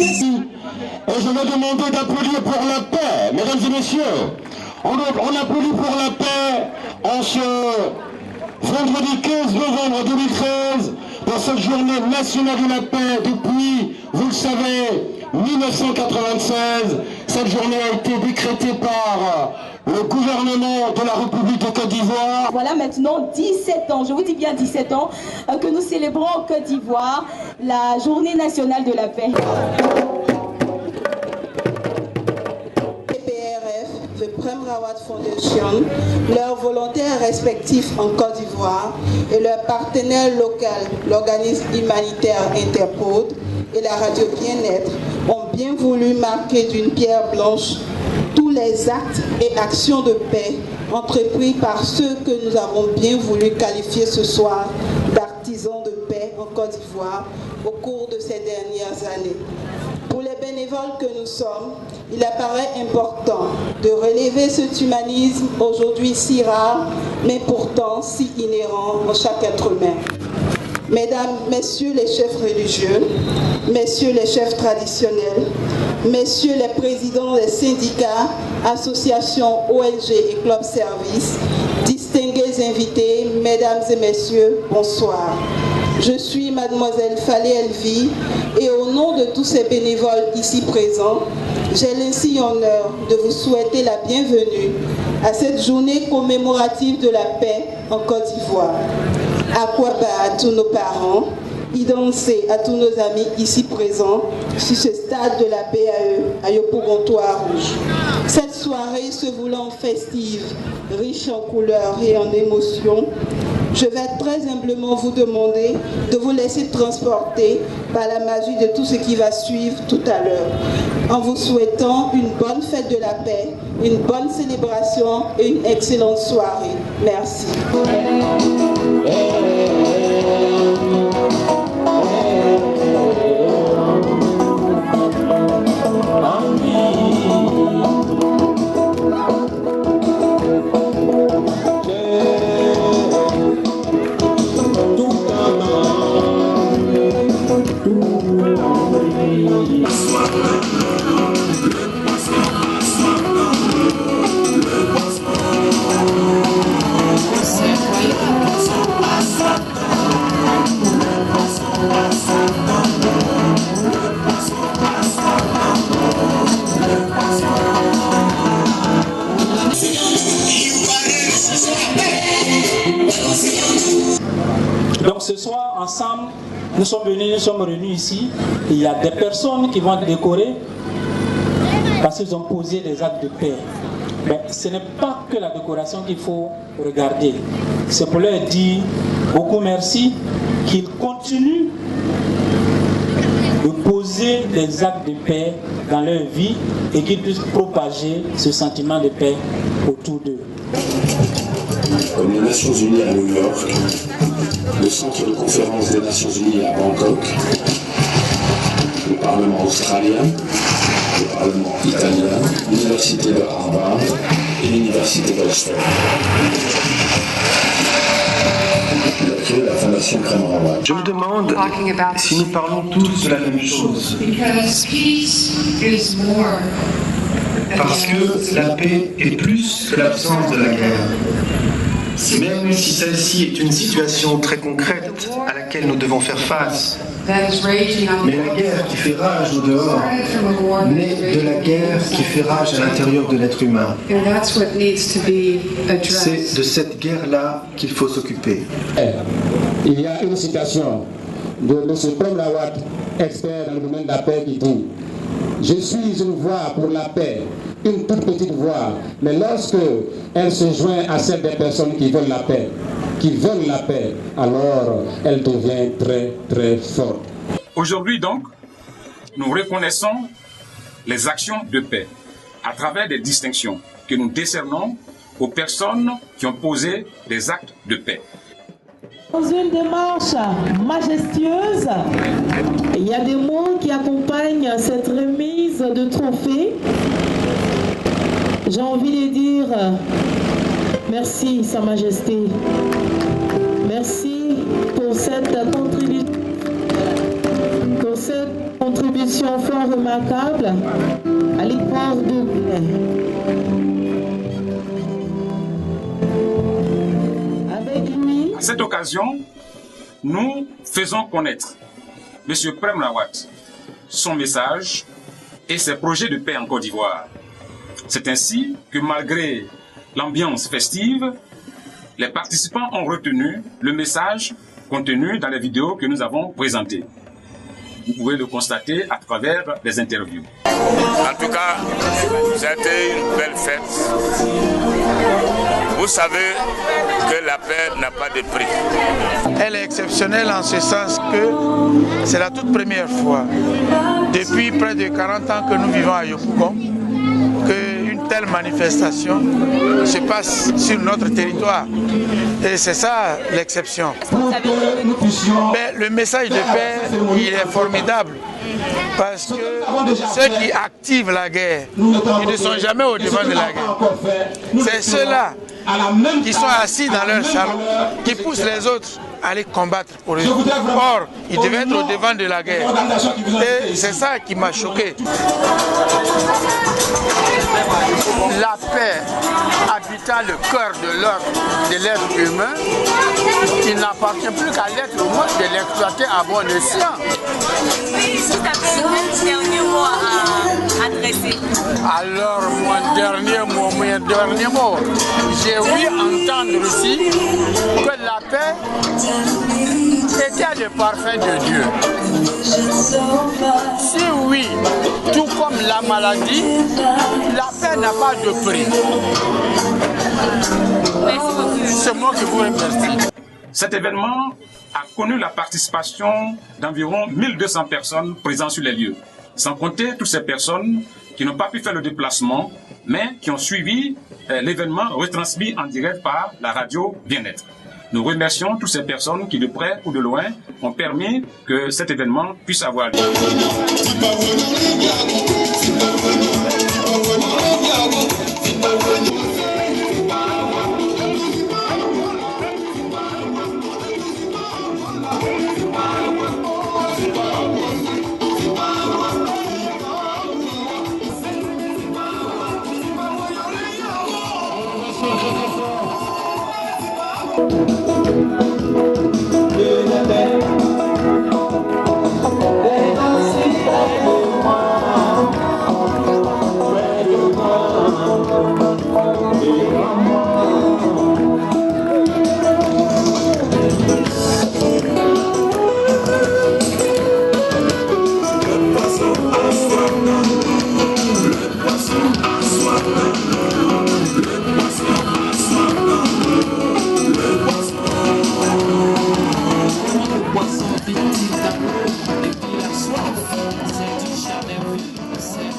Et je vais demander d'applaudir pour la paix, mesdames et messieurs. On applaudit pour la paix en ce vendredi 15 novembre 2013, dans cette journée nationale de la paix depuis, vous le savez, 1996. Cette journée a été décrétée par le gouvernement de la République de Côte d'Ivoire. Voilà maintenant 17 ans, je vous dis bien 17 ans, que nous célébrons en Côte d'Ivoire la journée nationale de la paix. The Prem Rawat Foundation, leurs volontaires respectifs en Côte d'Ivoire et leurs partenaires locaux, l'organisme humanitaire Interpol et la radio Bien-être, ont bien voulu marquer d'une pierre blanche tous les actes et actions de paix entrepris par ceux que nous avons bien voulu qualifier ce soir d'artisans de paix en Côte d'Ivoire au cours de ces dernières années. Pour les bénévoles que nous sommes, il apparaît important de relever cet humanisme aujourd'hui si rare, mais pourtant si inhérent en chaque être humain. Mesdames, Messieurs les chefs religieux, Messieurs les chefs traditionnels, Messieurs les présidents des syndicats, associations, ONG et clubs services, distingués invités, Mesdames et Messieurs, bonsoir. Je suis Mademoiselle Fallé Elvie et au nom de tous ces bénévoles ici présents, j'ai l'insigne honneur de vous souhaiter la bienvenue à cette journée commémorative de la paix en Côte d'Ivoire. Akwaba à tous nos parents, Idansé à tous nos amis ici présents sur ce stade de la PAE à Yopougontois Rouge. Cette soirée se voulant festive, riche en couleurs et en émotions, je vais très humblement vous demander de vous laisser transporter par la magie de tout ce qui va suivre tout à l'heure, en vous souhaitant une bonne fête de la paix, une bonne célébration et une excellente soirée. Merci. Donc ce soir, ensemble, nous sommes réunis ici. Il y a des personnes qui vont décorer parce qu'ils ont posé des actes de paix. Mais ce n'est pas que la décoration qu'il faut regarder. C'est pour leur dire beaucoup merci, qu'ils continuent de poser des actes de paix dans leur vie et qu'ils puissent propager ce sentiment de paix autour d'eux. Comme les Nations Unies à New York, le Centre de conférence des Nations Unies à Bangkok, le Parlement australien, le Parlement italien, l'Université de Harvard et l'Université d'Oxford. Il a créé la Fondation Prem Rawat. Je me demande si nous parlons tous de la même chose. Parce que la paix est plus que l'absence de la guerre. Même si celle-ci est une situation très concrète à laquelle nous devons faire face. Mais la guerre qui fait rage au dehors naît de la guerre qui fait rage à l'intérieur de l'être humain. C'est de cette guerre-là qu'il faut s'occuper. Il y a une citation de M. Prem Rawat, expert dans le domaine de la paix, qui dit « Je suis une voix pour la paix, une toute petite voix, mais lorsque elle se joint à celle des personnes qui veulent la paix, alors elle devient très très forte. » Aujourd'hui donc, nous reconnaissons les actions de paix à travers des distinctions que nous décernons aux personnes qui ont posé des actes de paix. Dans une démarche majestueuse, il y a des mots qui accompagnent cette remise de trophée. J'ai envie de dire merci, Sa Majesté. Merci pour cette contribution. pour cette contribution fort remarquable à l'effort de paix. Avec lui, à cette occasion, nous faisons connaître M. Prem Rawat, son message et ses projets de paix en Côte d'Ivoire. C'est ainsi que malgré l'ambiance festive, les participants ont retenu le message contenu dans les vidéos que nous avons présentées. Vous pouvez le constater à travers les interviews. En tout cas, c'était une belle fête. Vous savez que la paix n'a pas de prix. Elle est exceptionnelle en ce sens que c'est la toute première fois depuis près de 40 ans que nous vivons à Yopougon qu'une telle manifestation se passe sur notre territoire. Et c'est ça l'exception. Mais le message de paix, il est formidable. Parce que ceux qui activent la guerre, ils ne sont jamais au devant de la guerre. C'est ceux-là qui sont assis dans leur salon, qui poussent les autres à aller combattre pour eux. Or, ils devaient être au devant de la guerre. Et c'est ça qui m'a choqué. La paix habitant le cœur de l'être humain, il n'appartient plus qu'à l'être humain de l'exploiter à bon escient. Quel dernier mot à adresser? Alors, mon dernier mot, j'ai ouï entendre aussi que la paix était le parfum de Dieu. Si oui, tout comme la maladie, la paix n'a pas de prix. C'est moi qui vous remercie. Cet événement a connu la participation d'environ 1200 personnes présentes sur les lieux, sans compter toutes ces personnes qui n'ont pas pu faire le déplacement, mais qui ont suivi l'événement retransmis en direct par la radio Bien-être. Nous remercions toutes ces personnes qui, de près ou de loin, ont permis que cet événement puisse avoir lieu. Depuis la soif, c'est du charme, c'est